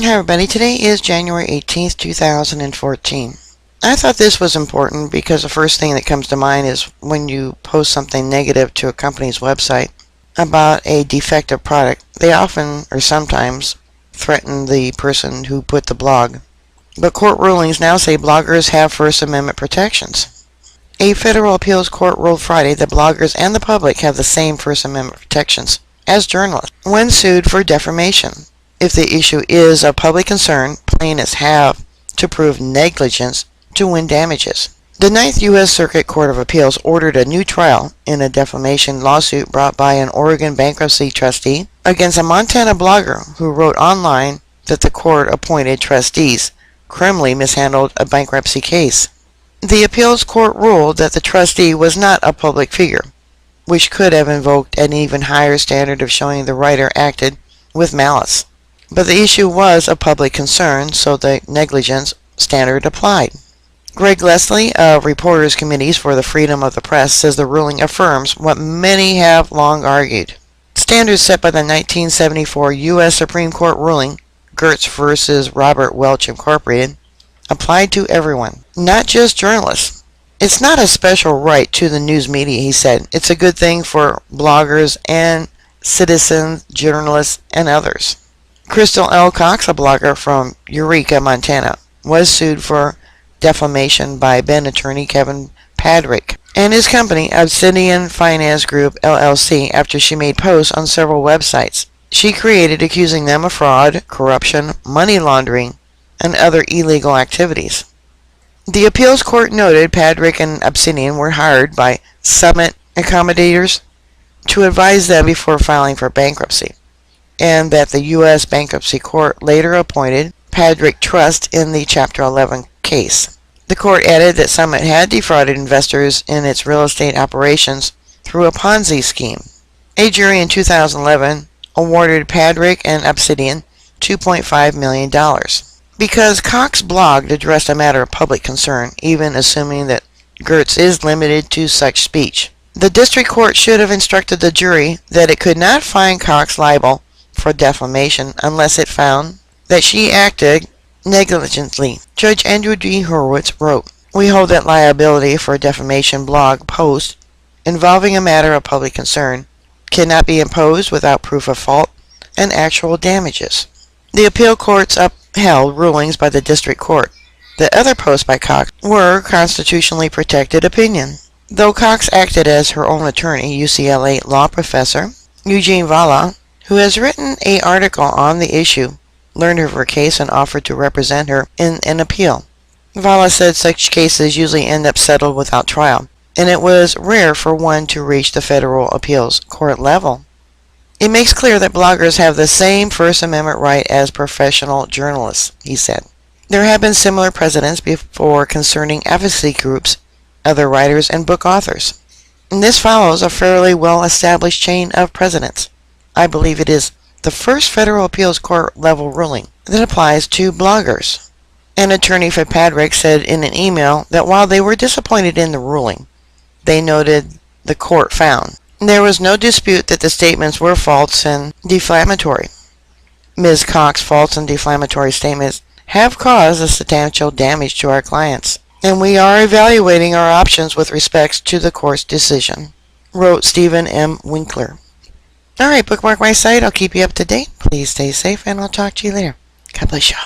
Hi everybody, today is January 18th, 2014. I thought this was important because the first thing that comes to mind is when you post something negative to a company's website about a defective product, they often or sometimes threaten the person who put the blog. But court rulings now say bloggers have First Amendment protections. A federal appeals court ruled Friday that bloggers and the public have the same First Amendment protections as journalists when sued for defamation. If the issue is of public concern, plaintiffs have to prove negligence to win damages. The Ninth U.S. Circuit Court of Appeals ordered a new trial in a defamation lawsuit brought by an Oregon bankruptcy trustee against a Montana blogger who wrote online that the court-appointed trustees criminally mishandled a bankruptcy case. The appeals court ruled that the trustee was not a public figure, which could have invoked an even higher standard of showing the writer acted with malice. But the issue was of public concern, so the negligence standard applied. Greg Leslie of Reporters Committees for the Freedom of the Press says the ruling affirms what many have long argued. Standards set by the 1974 U.S. Supreme Court ruling, Gertz v. Robert Welch Incorporated, applied to everyone, not just journalists. It's not a special right to the news media, he said. It's a good thing for bloggers and citizens, journalists, and others. Crystal L. Cox, a blogger from Eureka, Montana, was sued for defamation by Ben attorney Kevin Padrick and his company Obsidian Finance Group LLC after she made posts on several websites she created accusing them of fraud, corruption, money laundering, and other illegal activities. The appeals court noted Padrick and Obsidian were hired by Summit Accommodators to advise them before filing for bankruptcy, and that the U.S. Bankruptcy Court later appointed Padrick Trust in the Chapter 11 case. The court added that Summit had defrauded investors in its real estate operations through a Ponzi scheme. A jury in 2011 awarded Padrick and Obsidian $2.5 million. Because Cox blogged addressed a matter of public concern, even assuming that Gertz is limited to such speech. The district court should have instructed the jury that it could not find Cox liable for defamation unless it found that she acted negligently. Judge Andrew D. Hurwitz wrote, "We hold that liability for a defamation blog post involving a matter of public concern cannot be imposed without proof of fault and actual damages." The appeal courts upheld rulings by the district court. The other posts by Cox were constitutionally protected opinion. Though Cox acted as her own attorney, UCLA law professor Eugene Vala, who has written an article on the issue, learned of her case and offered to represent her in an appeal. Vala said such cases usually end up settled without trial, and it was rare for one to reach the federal appeals court level. It makes clear that bloggers have the same First Amendment right as professional journalists, he said. There have been similar precedents before concerning advocacy groups, other writers, and book authors. And this follows a fairly well-established chain of precedents. I believe it is the first federal appeals court level ruling that applies to bloggers. An attorney for Padrick said in an email that while they were disappointed in the ruling, they noted the court found there was no dispute that the statements were false and defamatory. Ms. Cox's false and defamatory statements have caused a substantial damage to our clients, and we are evaluating our options with respect to the court's decision, wrote Stephen M. Winkler. Alright, bookmark my site. I'll keep you up to date. Please stay safe, and I'll talk to you later. God bless you.